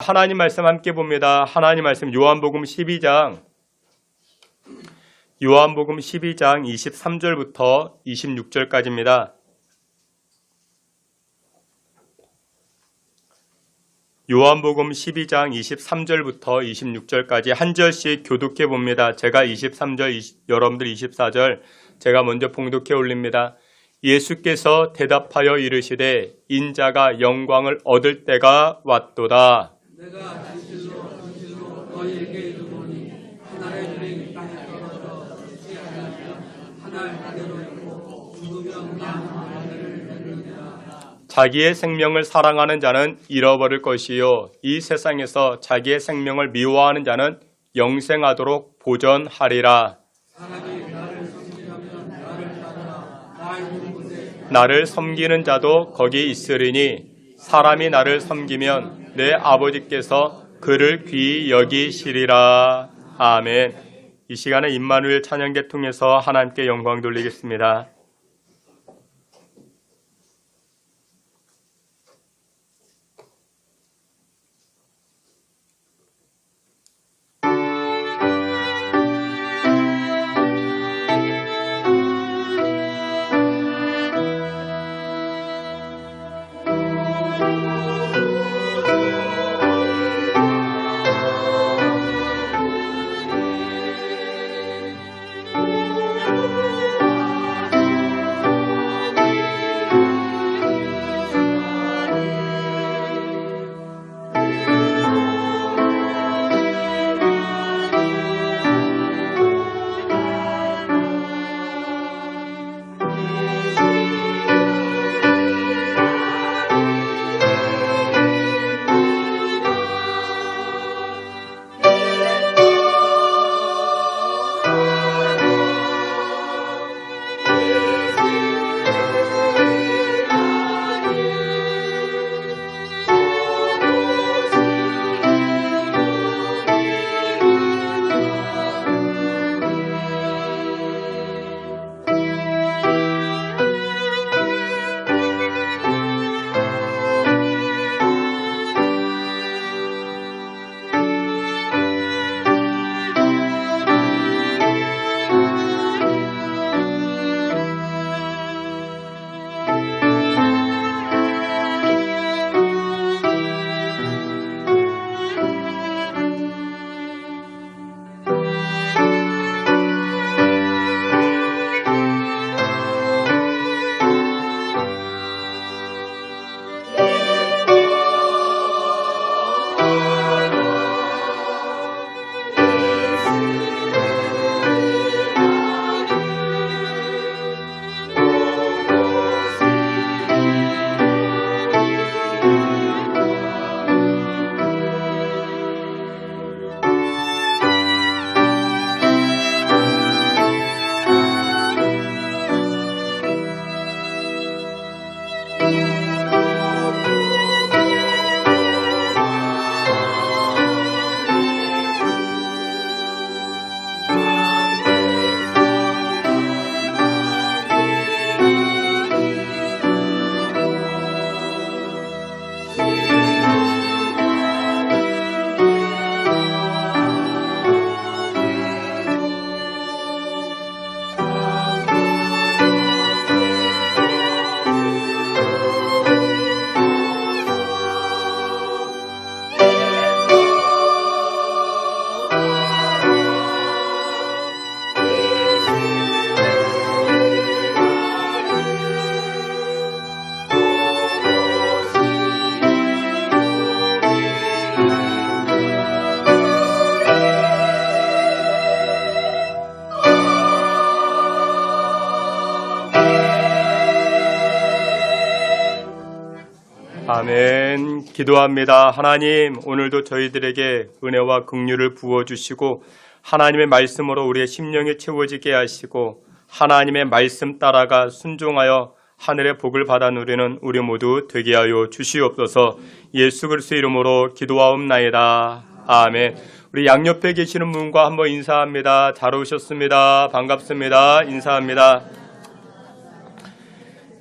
하나님 말씀 함께 봅니다. 하나님 말씀 요한복음 12장 23절부터 26절까지입니다. 요한복음 12장 23절부터 26절까지 한 절씩 교독해 봅니다. 제가 23절, 여러분들 24절 제가 먼저 봉독해 올립니다. 예수께서 대답하여 이르시되 인자가 영광을 얻을 때가 왔도다. 내가 진실로 너희에게 이르노니 하나의 줄이 땅에 떨어져 죽지 않으면 하나의 그대로 있고 죽으면 나무를 내느니라. 자기의 생명을 사랑하는 자는 잃어버릴 것이요 이 세상에서 자기의 생명을 미워하는 자는 영생하도록 보전하리라. 사람이 나를 섬기려면 나를 따르라. 나 있는 곳에 나를 섬기는 자도 거기 있으리니 사람이 나를 섬기면 내 아버지께서 그를 귀히 여기시리라. 아멘. 이 시간에 임마누엘 찬양계 통해서 하나님께 영광 돌리겠습니다. 아멘. 기도합니다. 하나님, 오늘도 저희들에게 은혜와 긍휼을 부어주시고 하나님의 말씀으로 우리의 심령이 채워지게 하시고 하나님의 말씀 따라가 순종하여 하늘의 복을 받아 누리는 우리 모두 되게 하여 주시옵소서. 예수 그리스도의 이름으로 기도하옵나이다. 아멘. 우리 양옆에 계시는 분과 한번 인사합니다. 잘 오셨습니다. 반갑습니다. 인사합니다.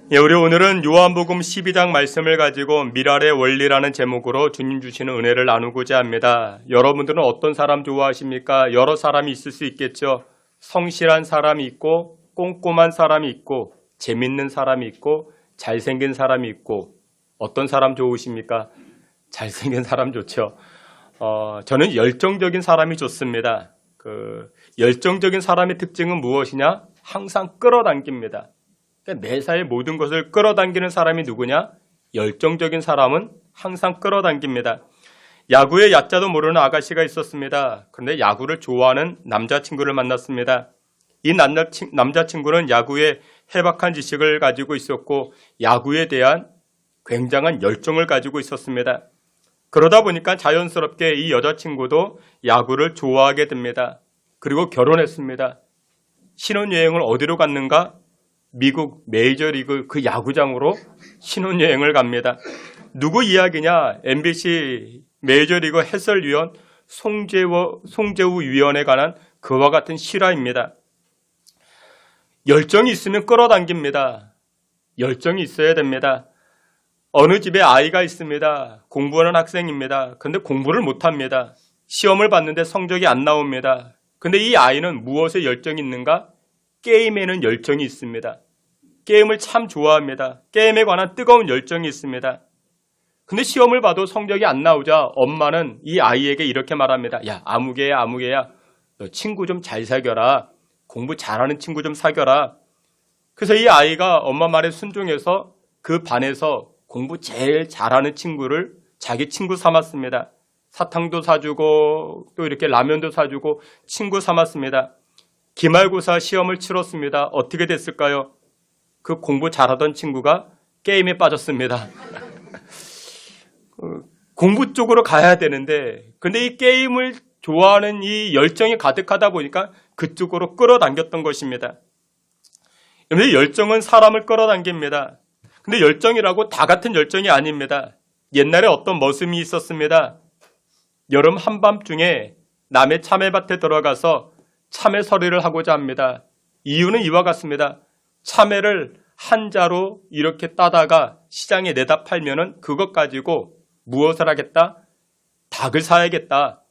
예, 우리 오늘은 요한복음 12장 말씀을 가지고 미랄의 원리라는 제목으로 주님 주시는 은혜를 나누고자 합니다. 여러분들은 어떤 사람 좋아하십니까? 여러 사람이 있을 수 있겠죠. 성실한 사람이 있고 꼼꼼한 사람이 있고 재밌는 사람이 있고 잘생긴 사람이 있고 어떤 사람 좋으십니까? 잘생긴 사람 좋죠. 저는 열정적인 사람이 좋습니다. 열정적인 사람의 특징은 무엇이냐? 항상 끌어당깁니다. 매사에 모든 것을 끌어당기는 사람이 누구냐? 열정적인 사람은 항상 끌어당깁니다. 야구의 야자도 모르는 아가씨가 있었습니다. 그런데 야구를 좋아하는 남자친구를 만났습니다. 이 남자친구는 야구에 해박한 지식을 가지고 있었고 야구에 대한 굉장한 열정을 가지고 있었습니다. 그러다 보니까 자연스럽게 이 여자친구도 야구를 좋아하게 됩니다. 그리고 결혼했습니다. 신혼여행을 어디로 갔는가? 미국 메이저리그 그 야구장으로 신혼여행을 갑니다. 누구 이야기냐? MBC 메이저리그 해설위원 송재우 위원에 관한 그와 같은 실화입니다. 열정이 있으면 끌어당깁니다. 열정이 있어야 됩니다. 어느 집에 아이가 있습니다. 공부하는 학생입니다. 근데 공부를 못합니다. 시험을 봤는데 성적이 안 나옵니다. 근데 이 아이는 무엇에 열정이 있는가? 게임에는 열정이 있습니다. 게임을 참 좋아합니다. 게임에 관한 뜨거운 열정이 있습니다. 근데 시험을 봐도 성적이 안 나오자 엄마는 이 아이에게 이렇게 말합니다. 야, 아무개야. 너 친구 좀 잘 사겨라. 공부 잘하는 친구 좀 사겨라. 그래서 이 아이가 엄마 말에 순종해서 그 반에서 공부 제일 잘하는 친구를 자기 친구 삼았습니다. 사탕도 사주고 또 이렇게 라면도 사주고 친구 삼았습니다. 기말고사 시험을 치렀습니다. 어떻게 됐을까요? 그 공부 잘하던 친구가 게임에 빠졌습니다. 공부 쪽으로 가야 되는데 근데 이 게임을 좋아하는 이 열정이 가득하다 보니까 그쪽으로 끌어당겼던 것입니다. 그런데 열정은 사람을 끌어당깁니다. 근데 열정이라고 다 같은 열정이 아닙니다. 옛날에 어떤 머슴이 있었습니다. 여름 한밤중에 남의 참외밭에 들어가서 참외 서리를 하고자 합니다. 이유는 이와 같습니다. 참외를 한 자루 이렇게 따다가 시장에 내다 팔면은 그것 가지고 무엇을 하겠다? 닭을 사야겠다.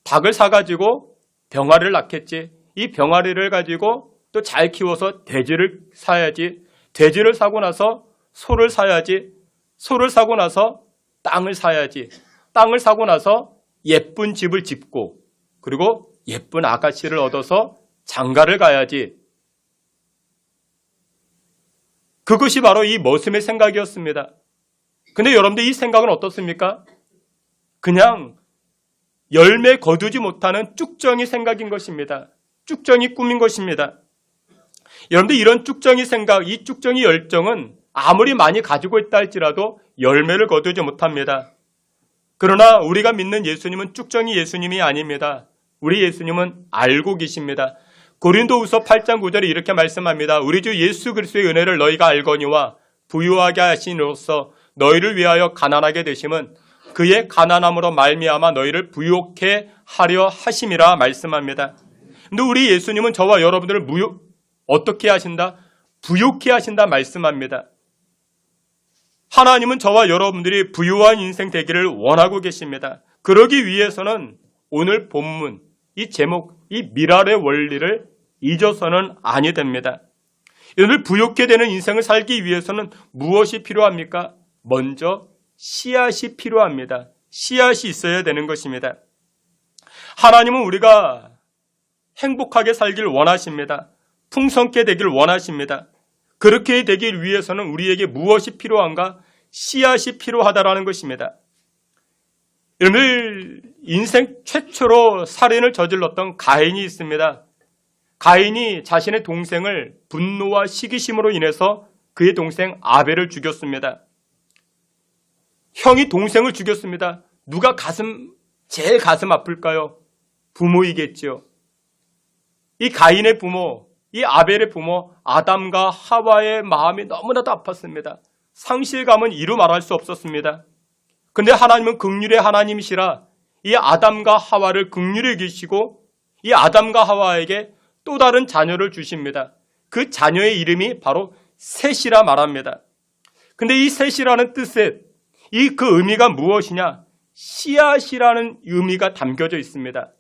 닭을 사가지고 병아리를 낳겠지. 이 병아리를 가지고 또 잘 키워서 돼지를 사야지. 돼지를 사고 나서 소를 사야지. 소를 사고 나서 땅을 사야지. 땅을 사고 나서 예쁜 집을 짓고 그리고 예쁜 아가씨를 얻어서 장가를 가야지. 그것이 바로 이 머슴의 생각이었습니다. 근데 여러분들 이 생각은 어떻습니까? 그냥 열매 거두지 못하는 쭉정이 생각인 것입니다. 쭉정이 꿈인 것입니다. 여러분들 이런 쭉정이 생각, 이 쭉정이 열정은 아무리 많이 가지고 있다 할지라도 열매를 거두지 못합니다. 그러나 우리가 믿는 예수님은 쭉정이 예수님이 아닙니다. 우리 예수님은 알고 계십니다. 고린도후서 8장 9절에 이렇게 말씀합니다. 우리 주 예수 그리스도의 은혜를 너희가 알거니와 부유하게 하시니로써 너희를 위하여 가난하게 되심은 그의 가난함으로 말미암아 너희를 부욕해 하려 하심이라 말씀합니다. 근데 우리 예수님은 저와 여러분들을 어떻게 하신다? 부욕해 하신다 말씀합니다. 하나님은 저와 여러분들이 부유한 인생 되기를 원하고 계십니다. 그러기 위해서는 오늘 본문, 이 제목, 이 미랄의 원리를 잊어서는 아니 됩니다. 여러분들 부욕해 되는 인생을 살기 위해서는 무엇이 필요합니까? 먼저 씨앗이 필요합니다. 씨앗이 있어야 되는 것입니다. 하나님은 우리가 행복하게 살길 원하십니다. 풍성케 되길 원하십니다. 그렇게 되길 위해서는 우리에게 무엇이 필요한가? 씨앗이 필요하다라는 것입니다. 여러분들 인생 최초로 살인을 저질렀던 가인이 있습니다. 가인이 자신의 동생을 분노와 시기심으로 인해서 그의 동생 아벨을 죽였습니다. 형이 동생을 죽였습니다. 누가 제일 가슴 아플까요? 부모이겠죠. 이 가인의 부모, 이 아벨의 부모 아담과 하와의 마음이 너무나도 아팠습니다. 상실감은 이루 말할 수 없었습니다. 그런데 하나님은 긍휼의 하나님이시라 이 아담과 하와를 긍휼히 여기시고 이 아담과 하와에게 또 다른 자녀를 주십니다. 그 자녀의 이름이 바로 셋이라 말합니다. 근데 이 셋이라는 뜻에 그 의미가 무엇이냐? 씨앗이라는 의미가 담겨져 있습니다.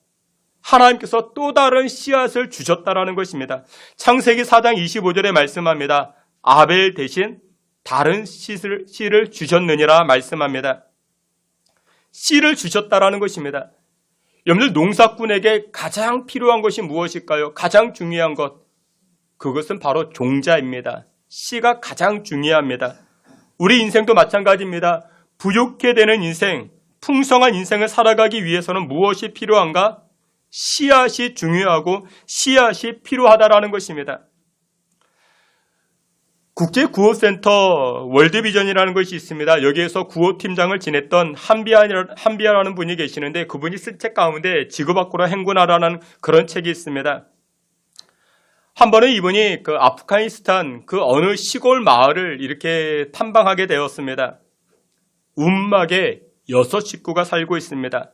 하나님께서 또 다른 씨앗을 주셨다라는 것입니다. 창세기 4장 25절에 말씀합니다. 아벨 대신 다른 씨를 주셨느니라 말씀합니다. 씨를 주셨다라는 것입니다. 여러분들 농사꾼에게 가장 필요한 것이 무엇일까요? 가장 중요한 것, 그것은 바로 종자입니다. 씨가 가장 중요합니다. 우리 인생도 마찬가지입니다. 부족해 되는 인생, 풍성한 인생을 살아가기 위해서는 무엇이 필요한가? 씨앗이 중요하고 씨앗이 필요하다라는 것입니다. 국제구호센터 월드비전이라는 것이 있습니다. 여기에서 구호팀장을 지냈던 한비아라는 분이 계시는데 그분이 쓴 책 가운데 지구 밖으로 행군하라는 그런 책이 있습니다. 한 번은 이분이 그 아프가니스탄 그 어느 시골 마을을 이렇게 탐방하게 되었습니다. 움막에 6식구가 살고 있습니다.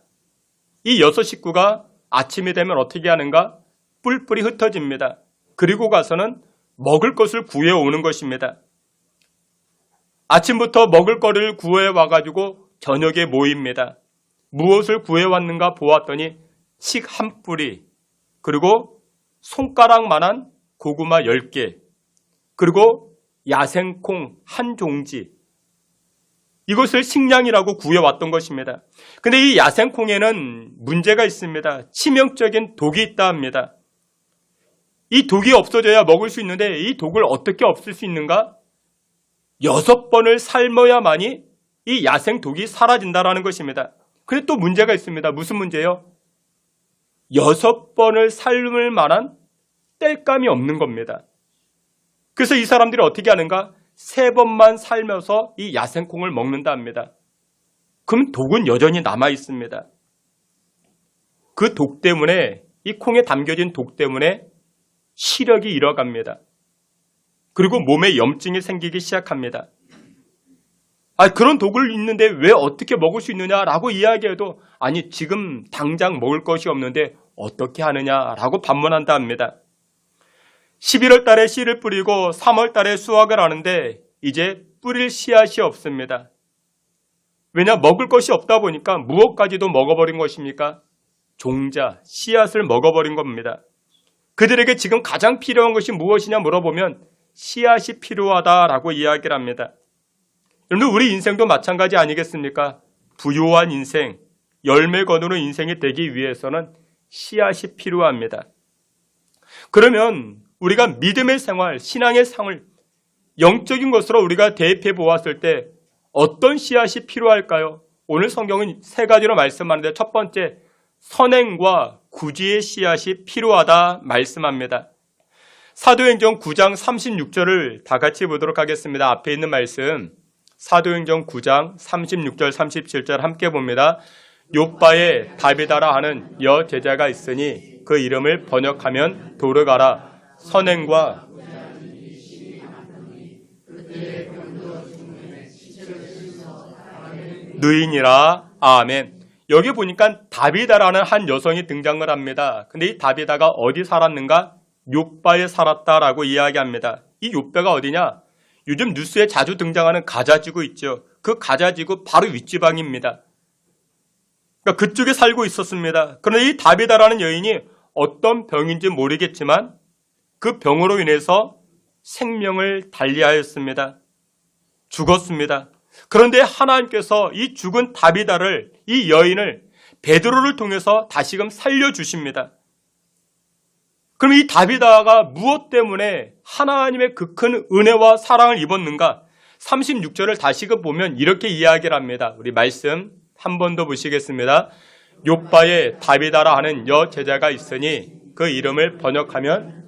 이 6식구가 아침이 되면 어떻게 하는가? 뿔뿔이 흩어집니다. 그리고 가서는 먹을 것을 구해오는 것입니다. 아침부터 먹을 거를 구해와가지고 저녁에 모입니다. 무엇을 구해왔는가 보았더니 칡 한 뿌리, 그리고 손가락만한 고구마 10개, 그리고 야생콩 한 종지, 이것을 식량이라고 구해왔던 것입니다. 근데 이 야생콩에는 문제가 있습니다. 치명적인 독이 있다 합니다. 이 독이 없어져야 먹을 수 있는데 이 독을 어떻게 없앨 수 있는가? 6번을 삶아야만이 이 야생 독이 사라진다라는 것입니다. 근데 또 문제가 있습니다. 무슨 문제요? 6번을 삶을 만한 땔감이 없는 겁니다. 그래서 이 사람들이 어떻게 하는가? 3번만 삶아서 이 야생콩을 먹는다 합니다. 그럼 독은 여전히 남아 있습니다. 그 독 때문에, 이 콩에 담겨진 독 때문에 시력이 잃어갑니다. 그리고 몸에 염증이 생기기 시작합니다. 그런 독을 있는데 왜 어떻게 먹을 수 있느냐라고 이야기해도 아니 지금 당장 먹을 것이 없는데 어떻게 하느냐라고 반문한다 합니다. 11월 달에 씨를 뿌리고 3월 달에 수확을 하는데 이제 뿌릴 씨앗이 없습니다. 왜냐? 먹을 것이 없다 보니까 무엇까지도 먹어버린 것입니까? 종자, 씨앗을 먹어버린 겁니다. 그들에게 지금 가장 필요한 것이 무엇이냐 물어보면 씨앗이 필요하다라고 이야기를 합니다. 여러분, 우리 인생도 마찬가지 아니겠습니까? 부요한 인생, 열매 거두는 인생이 되기 위해서는 씨앗이 필요합니다. 그러면 우리가 믿음의 생활, 신앙의 생활, 영적인 것으로 우리가 대입해 보았을 때 어떤 씨앗이 필요할까요? 오늘 성경은 3가지로 말씀하는데 첫 번째, 선행과 구지의 씨앗이 필요하다 말씀합니다. 사도행전 9장 36절을 다 같이 보도록 하겠습니다. 앞에 있는 말씀, 사도행전 9장 36절 37절 함께 봅니다. 욥바에 다비다라 하는 여제자가 있으니 그 이름을 번역하면 도르가라. 선행과 느인이라. 아멘. 여기 보니까 다비다라는 한 여성이 등장을 합니다. 근데 이 다비다가 어디 살았는가? 욥바에 살았다라고 이야기합니다. 이 욥바가 어디냐? 요즘 뉴스에 자주 등장하는 가자지구 있죠. 그 가자지구 바로 윗지방입니다. 그러니까 그쪽에 살고 있었습니다. 그런데 이 다비다라는 여인이 어떤 병인지 모르겠지만 그 병으로 인해서 생명을 달리하였습니다. 죽었습니다. 그런데 하나님께서 이 죽은 다비다를, 이 여인을 베드로를 통해서 다시금 살려주십니다. 그럼 이 다비다가 무엇 때문에 하나님의 그 큰 은혜와 사랑을 입었는가? 36절을 다시금 보면 이렇게 이야기를 합니다. 우리 말씀 한 번 더 보시겠습니다. 욥바에 다비다라 하는 여제자가 있으니 그 이름을 번역하면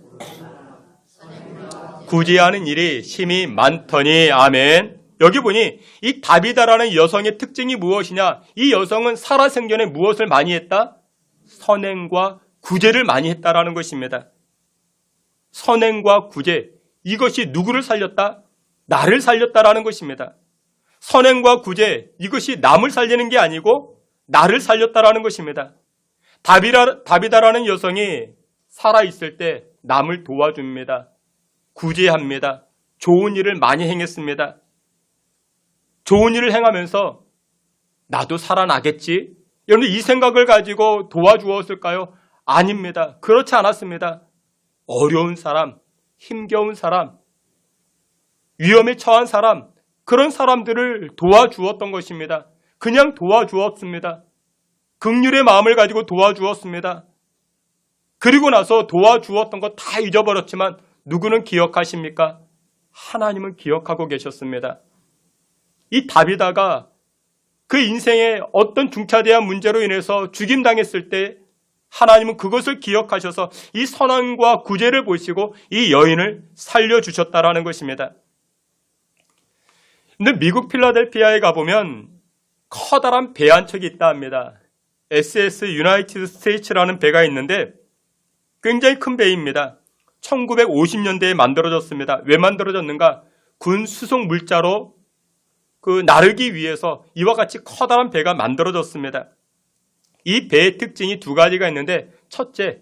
구제하는 일이 심히 많더니. 아멘. 여기 보니 이 다비다라는 여성의 특징이 무엇이냐? 이 여성은 살아생전에 무엇을 많이 했다? 선행과 구제를 많이 했다라는 것입니다. 선행과 구제, 이것이 누구를 살렸다? 나를 살렸다라는 것입니다. 선행과 구제, 이것이 남을 살리는 게 아니고 나를 살렸다라는 것입니다. 다비다라는 여성이 살아있을 때 남을 도와줍니다. 구제합니다. 좋은 일을 많이 행했습니다. 좋은 일을 행하면서 나도 살아나겠지? 여러분 이 생각을 가지고 도와주었을까요? 아닙니다. 그렇지 않았습니다. 어려운 사람, 힘겨운 사람, 위험에 처한 사람, 그런 사람들을 도와주었던 것입니다. 그냥 도와주었습니다. 긍휼의 마음을 가지고 도와주었습니다. 그리고 나서 도와주었던 거 다 잊어버렸지만 누구는 기억하십니까? 하나님은 기억하고 계셨습니다. 이 다비다가 그 인생의 어떤 중차대한 문제로 인해서 죽임당했을 때 하나님은 그것을 기억하셔서 이 선함과 구제를 보시고 이 여인을 살려주셨다라는 것입니다. 근데 미국 필라델피아에 가보면 커다란 배 한 척이 있다 합니다. SS 유나이티드 스테이츠라는 배가 있는데 굉장히 큰 배입니다. 1950년대에 만들어졌습니다. 왜 만들어졌는가? 군 수송 물자로 나르기 위해서 이와 같이 커다란 배가 만들어졌습니다. 이 배의 특징이 두 가지가 있는데 첫째,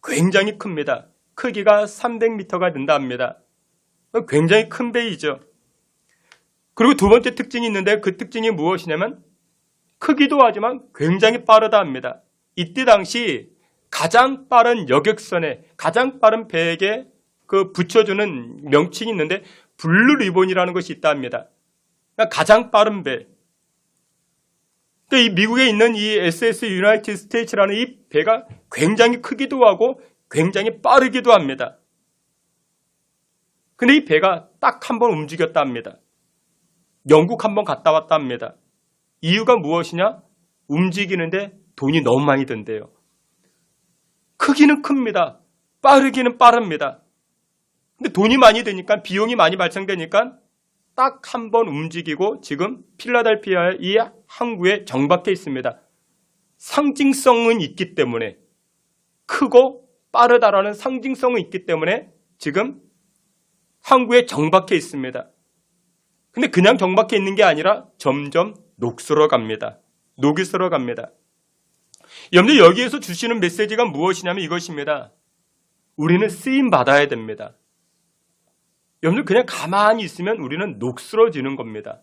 굉장히 큽니다. 크기가 300m가 된다 합니다. 굉장히 큰 배이죠. 그리고 두 번째 특징이 있는데 그 특징이 무엇이냐면 크기도 하지만 굉장히 빠르다 합니다. 이때 당시 가장 빠른 여객선에 가장 빠른 배에게 붙여주는 명칭이 있는데 블루 리본이라는 것이 있다 합니다. 그러니까 가장 빠른 배. 그러니까 이 미국에 있는 이 SS 유나이티드 스테이츠라는 이 배가 굉장히 크기도 하고 굉장히 빠르기도 합니다. 근데 이 배가 딱 한 번 움직였다 합니다. 영국 한 번 갔다 왔다 합니다. 이유가 무엇이냐? 움직이는데 돈이 너무 많이 든대요. 크기는 큽니다. 빠르기는 빠릅니다. 근데 돈이 많이 드니까 비용이 많이 발생되니까 딱 한 번 움직이고 지금 필라델피아의 이 항구에 정박해 있습니다. 상징성은 있기 때문에 크고 빠르다라는 상징성은 있기 때문에 지금 항구에 정박해 있습니다. 근데 그냥 정박해 있는 게 아니라 점점 녹슬어 갑니다. 녹이 슬어 갑니다. 여러분들 여기에서 주시는 메시지가 무엇이냐면 이것입니다. 우리는 쓰임 받아야 됩니다. 여러분들 그냥 가만히 있으면 우리는 녹슬어지는 겁니다.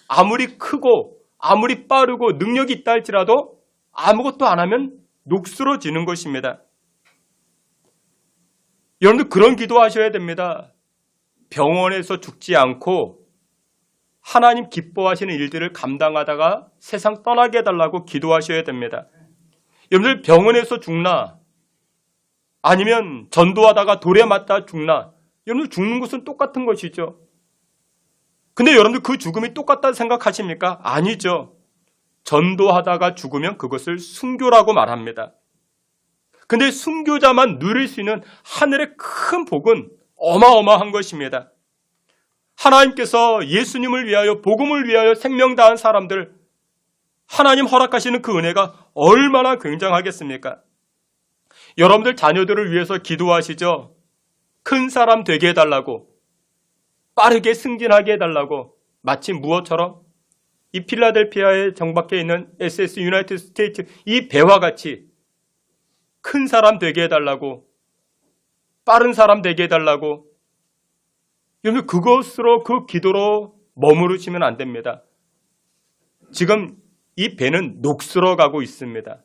아무리 크고 아무리 빠르고 능력이 있다 할지라도 아무것도 안 하면 녹슬어지는 것입니다. 여러분들 그런 기도하셔야 됩니다. 병원에서 죽지 않고 하나님 기뻐하시는 일들을 감당하다가 세상 떠나게 해달라고 기도하셔야 됩니다. 여러분들 병원에서 죽나 아니면 전도하다가 돌에 맞다 죽나 여러분들 죽는 것은 똑같은 것이죠. 근데 여러분들 그 죽음이 똑같다고 생각하십니까? 아니죠. 전도하다가 죽으면 그것을 순교라고 말합니다. 근데 순교자만 누릴 수 있는 하늘의 큰 복은 어마어마한 것입니다. 하나님께서 예수님을 위하여 복음을 위하여 생명 다한 사람들 하나님 허락하시는 그 은혜가 얼마나 굉장하겠습니까? 여러분들 자녀들을 위해서 기도하시죠. 큰 사람 되게 해달라고 빠르게 승진하게 해달라고 마치 무엇처럼 이 필라델피아에 정박해 있는 SS 유나이티드 스테이츠 이 배와 같이 큰 사람 되게 해달라고 빠른 사람 되게 해달라고 여러분 그것으로 그 기도로 머무르시면 안 됩니다. 지금 이 배는 녹슬어 가고 있습니다.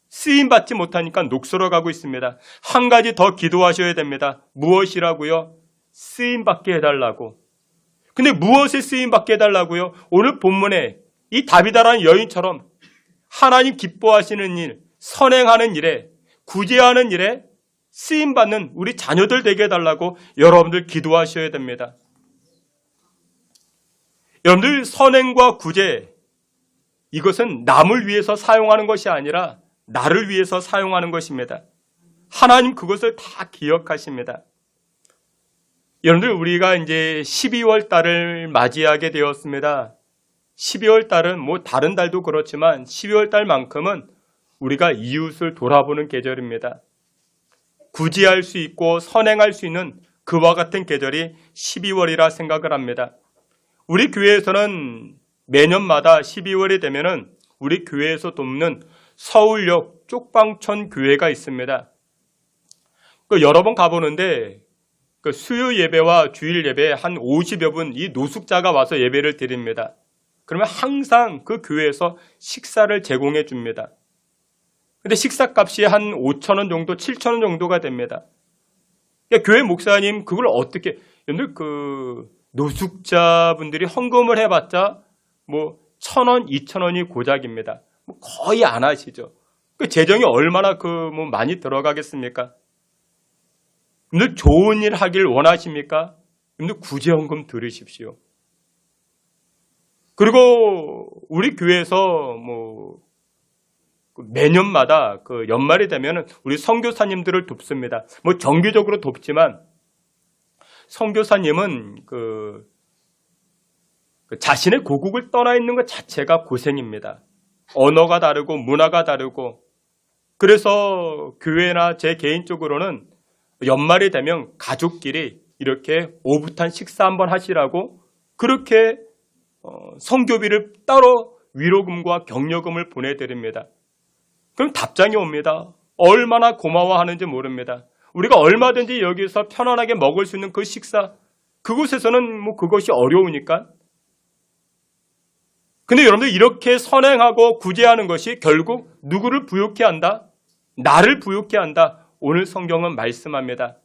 쓰임받지 못하니까 녹슬어 가고 있습니다. 한 가지 더 기도하셔야 됩니다. 무엇이라고요? 쓰임받게 해달라고. 근데 무엇에 쓰임받게 해달라고요? 오늘 본문에 이 다비다라는 여인처럼 하나님 기뻐하시는 일, 선행하는 일에, 구제하는 일에 쓰임받는 우리 자녀들 되게 해달라고 여러분들 기도하셔야 됩니다. 여러분들 선행과 구제, 이것은 남을 위해서 사용하는 것이 아니라 나를 위해서 사용하는 것입니다. 하나님 그것을 다 기억하십니다. 여러분들 우리가 이제 12월 달을 맞이하게 되었습니다. 12월 달은 뭐 다른 달도 그렇지만 12월 달만큼은 우리가 이웃을 돌아보는 계절입니다. 구제할 수 있고 선행할 수 있는 그와 같은 계절이 12월이라 생각을 합니다. 우리 교회에서는 매년마다 12월이 되면은 우리 교회에서 돕는 서울역 쪽방촌 교회가 있습니다. 여러 번 가보는데 그 수요 예배와 주일 예배에 한 50여 분 이 노숙자가 와서 예배를 드립니다. 그러면 항상 그 교회에서 식사를 제공해 줍니다. 근데 식사값이 한 5,000원 정도, 7,000원 정도가 됩니다. 그러니까 교회 목사님 그걸 어떻게, 여러분들 그 노숙자분들이 헌금을 해봤자 뭐 1,000원, 2,000원이 고작입니다. 뭐 거의 안 하시죠. 그 재정이 얼마나 뭐 많이 들어가겠습니까? 여러분들 좋은 일 하길 원하십니까? 여러분들 구제헌금 들으십시오. 그리고 우리 교회에서 뭐 매년마다 그 연말이 되면 우리 선교사님들을 돕습니다. 뭐 정기적으로 돕지만 선교사님은 그 자신의 고국을 떠나 있는 것 자체가 고생입니다. 언어가 다르고 문화가 다르고, 그래서 교회나 제 개인적으로는 연말이 되면 가족끼리 이렇게 오붓한 식사 한번 하시라고 그렇게 선교비를 따로 위로금과 격려금을 보내드립니다. 그럼 답장이 옵니다. 얼마나 고마워하는지 모릅니다. 우리가 얼마든지 여기서 편안하게 먹을 수 있는 그 식사, 그곳에서는 뭐 그것이 어려우니까. 근데 여러분들 이렇게 선행하고 구제하는 것이 결국 누구를 부욕해 한다? 나를 부욕해 한다. 오늘 성경은 말씀합니다.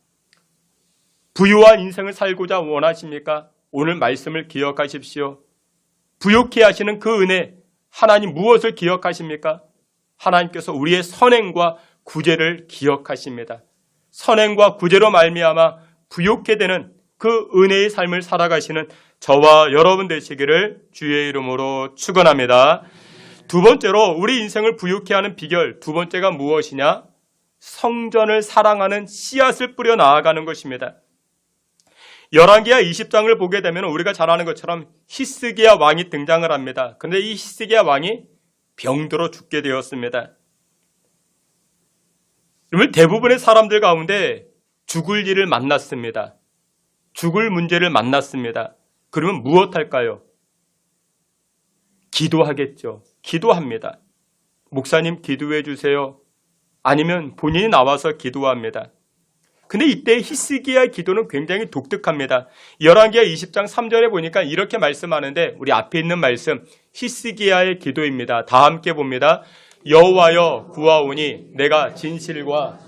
부유한 인생을 살고자 원하십니까? 오늘 말씀을 기억하십시오. 부욕해 하시는 그 은혜, 하나님 무엇을 기억하십니까? 하나님께서 우리의 선행과 구제를 기억하십니다. 선행과 구제로 말미암아 부욕해 되는 그 은혜의 삶을 살아가시는 저와 여러분 되시기를 주의 이름으로 축원합니다. 두 번째로 우리 인생을 부욕해 하는 비결, 두 번째가 무엇이냐? 성전을 사랑하는 씨앗을 뿌려 나아가는 것입니다. 열왕기하 20장을 보게 되면 우리가 잘 아는 것처럼 히스기야 왕이 등장을 합니다. 그런데 이 히스기야 왕이 병들어 죽게 되었습니다. 그러면 대부분의 사람들 가운데 죽을 일을 만났습니다. 죽을 문제를 만났습니다. 그러면 무엇할까요? 기도하겠죠. 기도합니다. 목사님 기도해 주세요. 아니면 본인이 나와서 기도합니다. 근데 이때 히스기야의 기도는 굉장히 독특합니다. 열왕기하 20장 3절에 보니까 이렇게 말씀하는데, 우리 앞에 있는 말씀 히스기야의 기도입니다. 다 함께 봅니다. 여호와여 구하오니 내가 진실과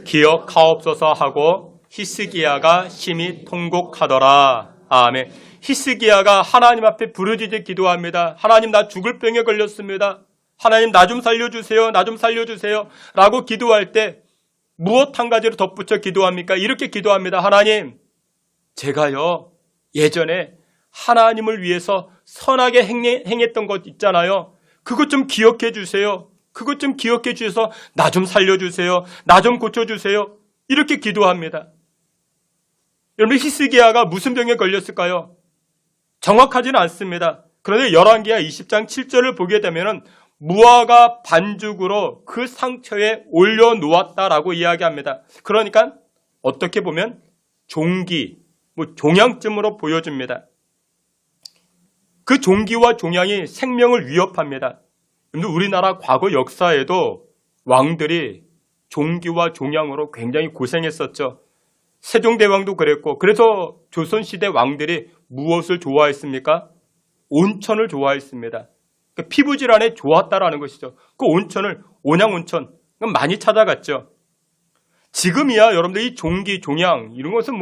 기억하옵소서 하고 히스기야가 심히 통곡하더라. 아멘. 히스기야가 하나님 앞에 부르짖어 기도합니다. 하나님, 나 죽을 병에 걸렸습니다. 하나님, 나 좀 살려주세요. 나 좀 살려주세요. 라고 기도할 때 무엇 한 가지로 덧붙여 기도합니까? 이렇게 기도합니다. 하나님, 제가요 예전에 하나님을 위해서 선하게 행했던 것 있잖아요. 그것 좀 기억해 주세요. 그것 좀 기억해 주셔서 나 좀 살려주세요. 나 좀 고쳐주세요. 이렇게 기도합니다. 여러분, 히스기야가 무슨 병에 걸렸을까요? 정확하지는 않습니다. 그런데 열왕기하 20장 7절을 보게 되면 무화과 반죽으로 그 상처에 올려놓았다라고 이야기합니다. 그러니까 어떻게 보면 종기, 종양쯤으로 보여줍니다. 그 종기와 종양이 생명을 위협합니다. 우리나라 과거 역사에도 왕들이 종기와 종양으로 굉장히 고생했었죠. 세종대왕도 그랬고, 그래서 조선시대 왕들이 무엇을 좋아했습니까? 온천을 좋아했습니다. 그러니까 피부질환에 좋았다라는 것이죠. 그 온천을, 온양온천 많이 찾아갔죠. 지금이야 여러분들 이 종기, 종양 이런 것은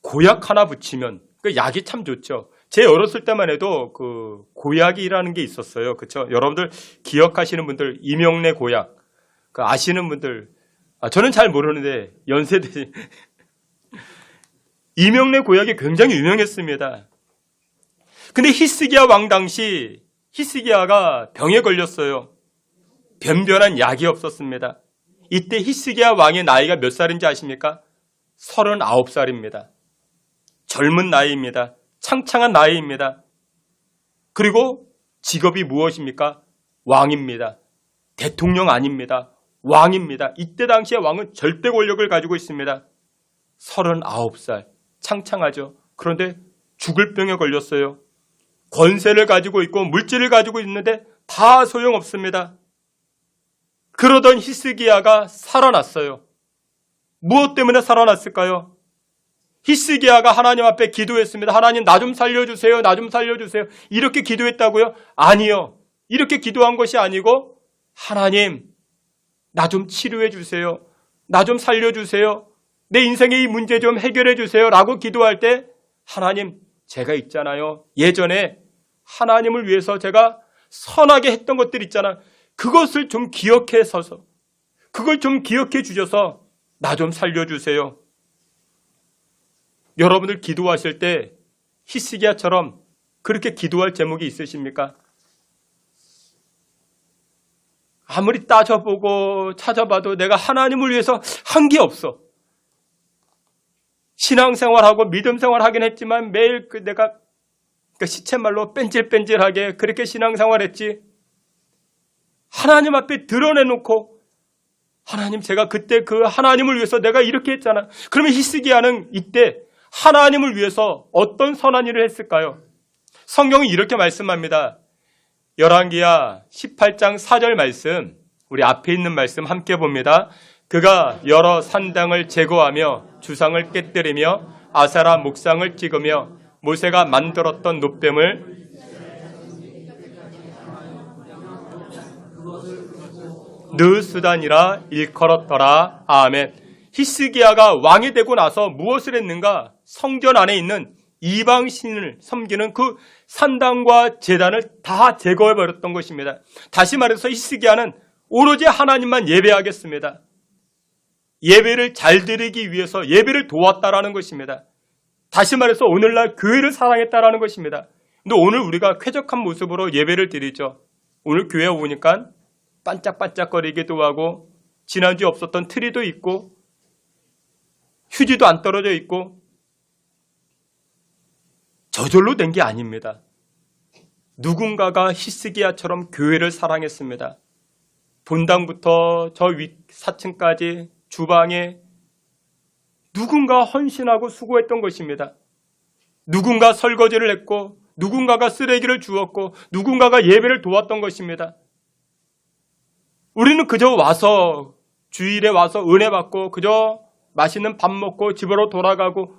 고약 하나 붙이면 그 약이 참 좋죠. 제 어렸을 때만 해도 그 고약이라는 게 있었어요. 그렇죠? 여러분들 기억하시는 분들 이명래 고약 그 아시는 분들, 저는 잘 모르는데 연세대 이명래 고약이 굉장히 유명했습니다. 근데 히스기야 왕 당시 히스기야가 병에 걸렸어요. 변변한 약이 없었습니다. 이때 히스기야 왕의 나이가 몇 살인지 아십니까? 39살입니다. 젊은 나이입니다. 창창한 나이입니다. 그리고 직업이 무엇입니까? 왕입니다. 대통령 아닙니다. 왕입니다. 이때 당시에 왕은 절대 권력을 가지고 있습니다. 39살. 창창하죠. 그런데 죽을 병에 걸렸어요. 권세를 가지고 있고 물질을 가지고 있는데 다 소용없습니다. 그러던 히스기야가 살아났어요. 무엇 때문에 살아났을까요? 히스기야가 하나님 앞에 기도했습니다. 하나님, 나 좀 살려주세요. 나 좀 살려주세요. 이렇게 기도했다고요? 아니요. 이렇게 기도한 것이 아니고, 하나님, 나 좀 치료해 주세요. 나 좀 살려주세요. 내 인생의 이 문제 좀 해결해 주세요. 라고 기도할 때, 하나님, 제가 있잖아요. 예전에 하나님을 위해서 제가 선하게 했던 것들 있잖아요. 그것을 좀 기억해서서, 그걸 좀 기억해 주셔서 나 좀 살려주세요. 여러분들 기도하실 때 히스기야처럼 그렇게 기도할 제목이 있으십니까? 아무리 따져보고 찾아봐도 내가 하나님을 위해서 한 게 없어. 신앙생활하고 믿음생활하긴 했지만 매일 내가 시쳇말로 뺀질뺀질하게 그렇게 신앙생활했지. 하나님 앞에 드러내놓고 하나님, 제가 그때 그 하나님을 위해서 내가 이렇게 했잖아. 그러면 히스기야는 이때 하나님을 위해서 어떤 선한 일을 했을까요? 성경이 이렇게 말씀합니다. 열왕기야 18장 4절 말씀, 우리 앞에 있는 말씀 함께 봅니다. 그가 여러 산당을 제거하며 주상을 깨뜨리며 아세라 목상을 찍으며 모세가 만들었던 놋뱀을 느수단이라 일컬었더라. 아멘. 히스기야가 왕이 되고 나서 무엇을 했는가? 성전 안에 있는 이방 신을 섬기는 그 산당과 제단을 다 제거해버렸던 것입니다. 다시 말해서 히스기야는 오로지 하나님만 예배하겠습니다. 예배를 잘 드리기 위해서 예배를 도왔다라는 것입니다. 다시 말해서 오늘날 교회를 사랑했다라는 것입니다. 근데 오늘 우리가 쾌적한 모습으로 예배를 드리죠. 오늘 교회에 오니까 반짝반짝거리기도 하고 지난주에 없었던 트리도 있고 휴지도 안 떨어져 있고 저절로 된 게 아닙니다. 누군가가 히스기야처럼 교회를 사랑했습니다. 본당부터 저 윗 4층까지 주방에 누군가 헌신하고 수고했던 것입니다. 누군가 설거지를 했고 누군가가 쓰레기를 주웠고 누군가가 예배를 도왔던 것입니다. 우리는 그저 와서 주일에 와서 은혜 받고 그저 맛있는 밥 먹고 집으로 돌아가고,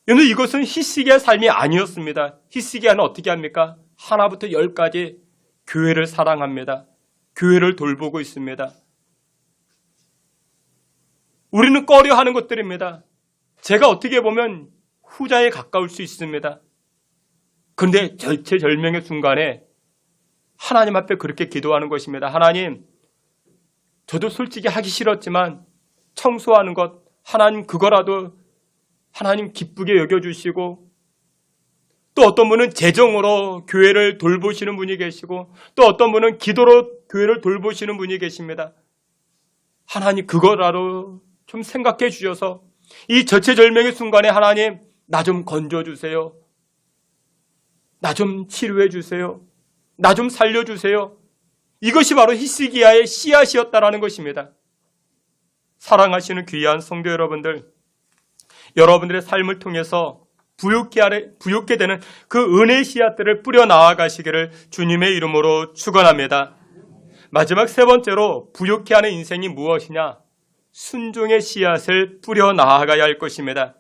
그런데 이것은 히스기야의 삶이 아니었습니다. 히스기야는 어떻게 합니까? 하나부터 10까지 교회를 사랑합니다. 교회를 돌보고 있습니다. 우리는 꺼려하는 것들입니다. 제가 어떻게 보면 후자에 가까울 수 있습니다. 그런데 절체절명의 순간에 하나님 앞에 그렇게 기도하는 것입니다. 하나님, 저도 솔직히 하기 싫었지만 청소하는 것, 하나님 그거라도 하나님 기쁘게 여겨주시고, 또 어떤 분은 재정으로 교회를 돌보시는 분이 계시고, 또 어떤 분은 기도로 교회를 돌보시는 분이 계십니다. 하나님 그거라도 좀 생각해 주셔서 이 절체절명의 순간에 하나님, 나 좀 건져주세요. 나 좀 치료해 주세요. 나 좀 살려주세요. 이것이 바로 히스기야의 씨앗이었다라는 것입니다. 사랑하시는 귀한 성도 여러분들, 여러분들의 삶을 통해서 부욕게 되는 그 은혜의 씨앗들을 뿌려 나아가시기를 주님의 이름으로 축원합니다. 마지막 세 번째로 부욕해 하는 인생이 무엇이냐? 순종의 씨앗을 뿌려 나아가야 할 것입니다.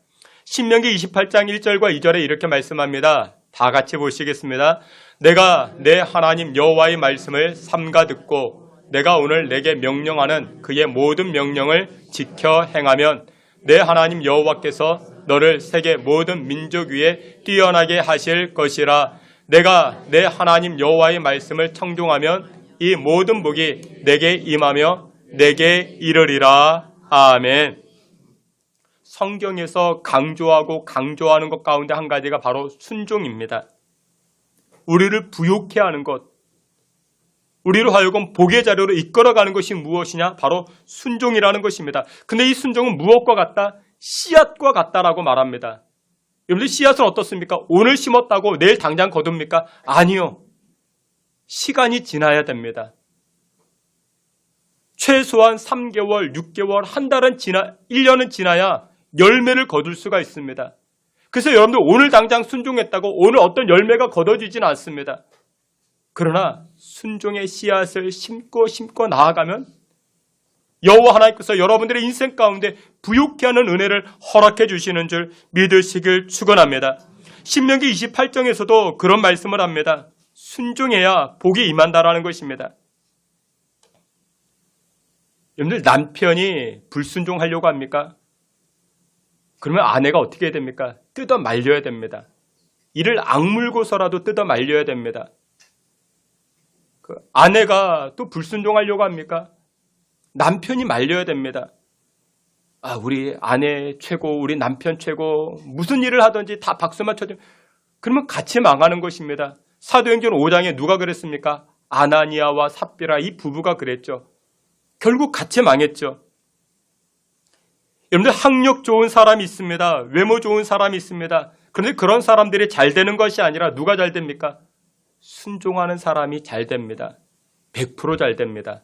신명기 28장 1절과 2절에 이렇게 말씀합니다. 다 같이 보시겠습니다. 내가 내 하나님 여호와의 말씀을 삼가 듣고 내가 오늘 내게 명령하는 그의 모든 명령을 지켜 행하면 내 하나님 여호와께서 너를 세계 모든 민족 위에 뛰어나게 하실 것이라. 내가 내 하나님 여호와의 말씀을 청종하면 이 모든 복이 내게 임하며 내게 이르리라. 아멘. 성경에서 강조하는 것 가운데 한 가지가 바로 순종입니다. 우리를 부욕해 하는 것, 우리로 하여금 복의 자료로 이끌어가는 것이 무엇이냐? 바로 순종이라는 것입니다. 근데 이 순종은 무엇과 같다? 씨앗과 같다라고 말합니다. 여러분들 씨앗은 어떻습니까? 오늘 심었다고 내일 당장 거둡니까? 아니요. 시간이 지나야 됩니다. 최소한 3개월, 6개월, 한 달은 1년은 지나야 열매를 거둘 수가 있습니다. 그래서 여러분들 오늘 당장 순종했다고 오늘 어떤 열매가 거둬지진 않습니다. 그러나 순종의 씨앗을 심고 나아가면 여호와 하나님께서 여러분들의 인생 가운데 부욕케 하는 은혜를 허락해 주시는 줄 믿으시길 축원합니다. 신명기 28장에서도 그런 말씀을 합니다. 순종해야 복이 임한다라는 것입니다. 여러분들 남편이 불순종하려고 합니까? 그러면 아내가 어떻게 해야 됩니까? 뜯어 말려야 됩니다. 이를 악물고서라도 뜯어 말려야 됩니다. 아내가 또 불순종하려고 합니까? 남편이 말려야 됩니다. 우리 아내 최고, 우리 남편 최고, 무슨 일을 하든지 다 박수만 쳐주면 그러면 같이 망하는 것입니다. 사도행전 5장에 누가 그랬습니까? 아나니아와 삽비라 이 부부가 그랬죠. 결국 같이 망했죠. 여러분들 학력 좋은 사람이 있습니다. 외모 좋은 사람이 있습니다. 그런데 그런 사람들이 잘 되는 것이 아니라 누가 잘 됩니까? 순종하는 사람이 잘 됩니다. 100% 잘 됩니다.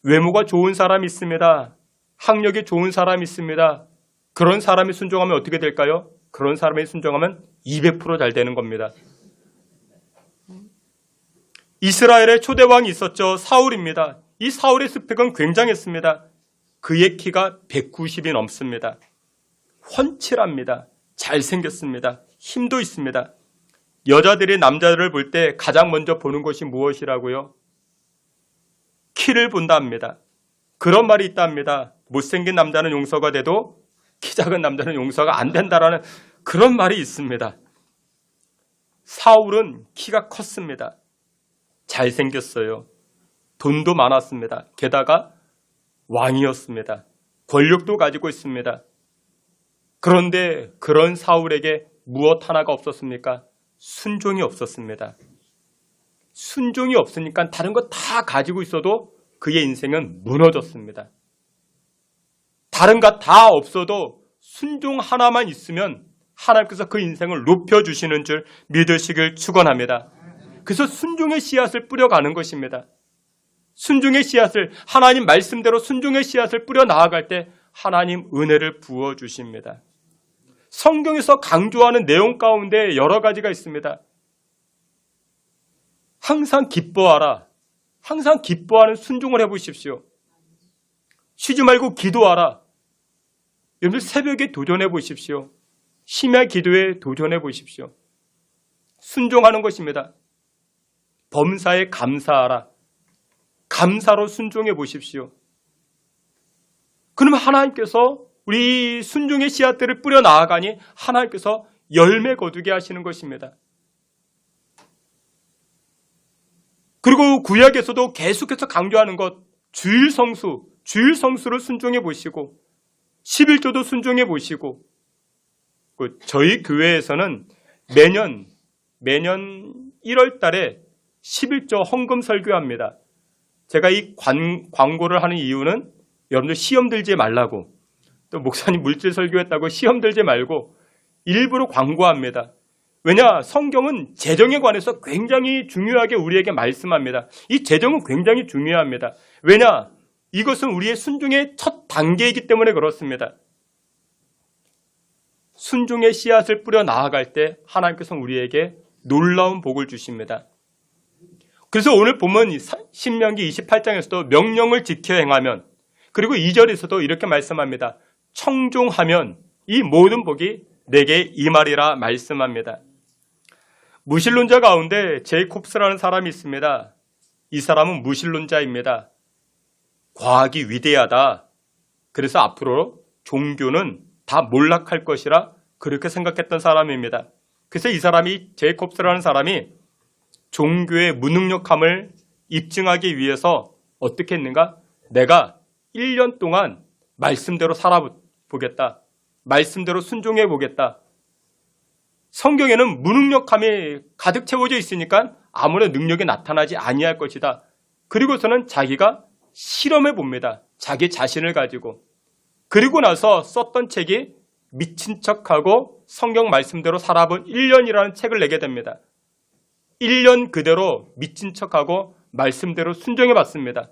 외모가 좋은 사람이 있습니다. 학력이 좋은 사람이 있습니다. 그런 사람이 순종하면 어떻게 될까요? 그런 사람이 순종하면 200% 잘 되는 겁니다. 이스라엘의 초대왕이 있었죠. 사울입니다. 이 사울의 스펙은 굉장했습니다. 그의 키가 190이 넘습니다. 훤칠합니다. 잘생겼습니다. 힘도 있습니다. 여자들이 남자를 볼 때 가장 먼저 보는 것이 무엇이라고요? 키를 본다 합니다. 그런 말이 있다 합니다. 못생긴 남자는 용서가 돼도 키 작은 남자는 용서가 안 된다라는 그런 말이 있습니다. 사울은 키가 컸습니다. 잘생겼어요. 돈도 많았습니다. 게다가 왕이었습니다. 권력도 가지고 있습니다. 그런데 그런 사울에게 무엇 하나가 없었습니까? 순종이 없었습니다. 순종이 없으니까 다른 거 다 가지고 있어도 그의 인생은 무너졌습니다. 다른 거 다 없어도 순종 하나만 있으면 하나님께서 그 인생을 높여주시는 줄 믿으시길 축원합니다. 그래서 순종의 씨앗을 뿌려가는 것입니다. 순종의 씨앗을 하나님 말씀대로 순종의 씨앗을 뿌려 나아갈 때 하나님 은혜를 부어주십니다. 성경에서 강조하는 내용 가운데 여러 가지가 있습니다. 항상 기뻐하라. 항상 기뻐하는 순종을 해보십시오. 쉬지 말고 기도하라. 여러분 새벽에 도전해 보십시오. 심야 기도에 도전해 보십시오. 순종하는 것입니다. 범사에 감사하라. 감사로 순종해 보십시오. 그러면 하나님께서 우리 순종의 씨앗들을 뿌려 나아가니 하나님께서 열매 거두게 하시는 것입니다. 그리고 구약에서도 계속해서 강조하는 것, 주일 성수를 순종해 보시고 11조도 순종해 보시고 저희 교회에서는 매년 1월 달에 11조 헌금 설교합니다. 제가 이 광고를 하는 이유는 여러분들 시험 들지 말라고, 또 목사님 물질 설교했다고 시험 들지 말고 일부러 광고합니다. 왜냐? 성경은 재정에 관해서 굉장히 중요하게 우리에게 말씀합니다. 이 재정은 굉장히 중요합니다. 왜냐? 이것은 우리의 순종의 첫 단계이기 때문에 그렇습니다. 순종의 씨앗을 뿌려 나아갈 때 하나님께서는 우리에게 놀라운 복을 주십니다. 그래서 오늘 보면 신명기 28장에서도 명령을 지켜 행하면, 그리고 2절에서도 이렇게 말씀합니다. 청종하면 이 모든 복이 내게 임하리라 말씀합니다. 무신론자 가운데 제이콥스라는 사람이 있습니다. 이 사람은 무신론자입니다. 과학이 위대하다. 그래서 앞으로 종교는 다 몰락할 것이라 그렇게 생각했던 사람입니다. 그래서 이 사람이, 제이콥스라는 사람이 종교의 무능력함을 입증하기 위해서 어떻게 했는가? 내가 1년 동안 말씀대로 살아보겠다. 말씀대로 순종해 보겠다. 성경에는 무능력함이 가득 채워져 있으니까 아무런 능력이 나타나지 아니할 것이다. 그리고서는 자기가 실험해 봅니다. 자기 자신을 가지고. 그리고 나서 썼던 책이 미친 척하고 성경 말씀대로 살아본 1년이라는 책을 내게 됩니다. 1년 그대로 미친 척하고 말씀대로 순종해 봤습니다.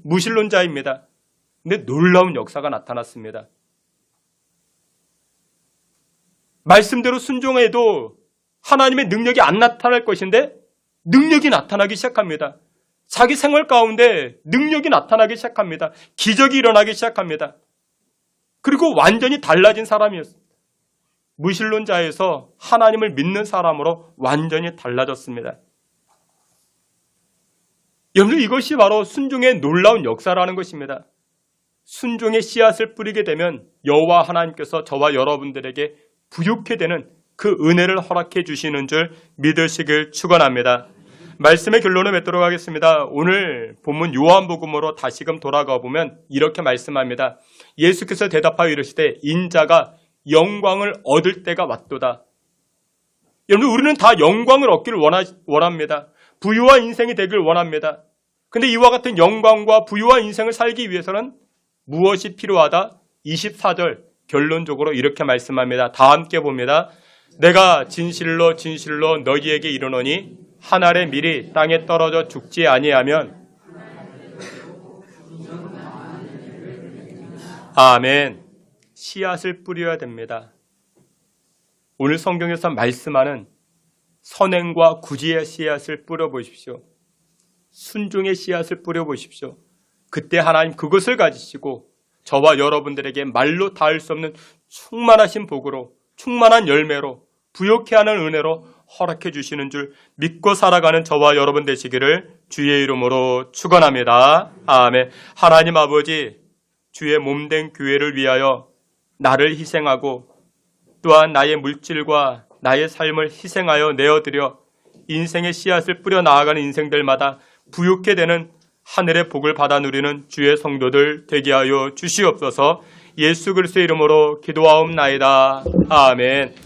무신론자입니다. 근데 놀라운 역사가 나타났습니다. 말씀대로 순종해도 하나님의 능력이 안 나타날 것인데 능력이 나타나기 시작합니다. 자기 생활 가운데 능력이 나타나기 시작합니다. 기적이 일어나기 시작합니다. 그리고 완전히 달라진 사람이었습니다. 무신론자에서 하나님을 믿는 사람으로 완전히 달라졌습니다. 여러분, 이것이 바로 순종의 놀라운 역사라는 것입니다. 순종의 씨앗을 뿌리게 되면 여호와 하나님께서 저와 여러분들에게 부욕케 되는 그 은혜를 허락해 주시는 줄 믿으시길 축원합니다. 말씀의 결론을 맺도록 하겠습니다. 오늘 본문 요한복음으로 다시금 돌아가 보면 이렇게 말씀합니다. 예수께서 대답하여 이르시되 인자가 영광을 얻을 때가 왔도다. 여러분, 우리는 다 영광을 얻기를 원합니다. 부유와 인생이 되길 원합니다. 근데 이와 같은 영광과 부유와 인생을 살기 위해서는 무엇이 필요하다? 24절 결론적으로 이렇게 말씀합니다. 다 함께 봅니다. 내가 진실로 진실로 너희에게 이르노니 한 알의 밀이 땅에 떨어져 죽지 아니하면 아멘. 씨앗을 뿌려야 됩니다. 오늘 성경에서 말씀하는 선행과 구제의 씨앗을 뿌려보십시오. 순종의 씨앗을 뿌려보십시오. 그때 하나님 그것을 가지시고 저와 여러분들에게 말로 닿을 수 없는 충만하신 복으로, 충만한 열매로, 부욕케 하는 은혜로 허락해 주시는 줄 믿고 살아가는 저와 여러분 되시기를 주의 이름으로 축원합니다. 아멘. 하나님 아버지, 주의 몸된 교회를 위하여 나를 희생하고 또한 나의 물질과 나의 삶을 희생하여 내어드려 인생의 씨앗을 뿌려 나아가는 인생들마다 부욕케 되는 하늘의 복을 받아 누리는 주의 성도들 되게 하여 주시옵소서. 예수 그리스도의 이름으로 기도하옵나이다. 아멘.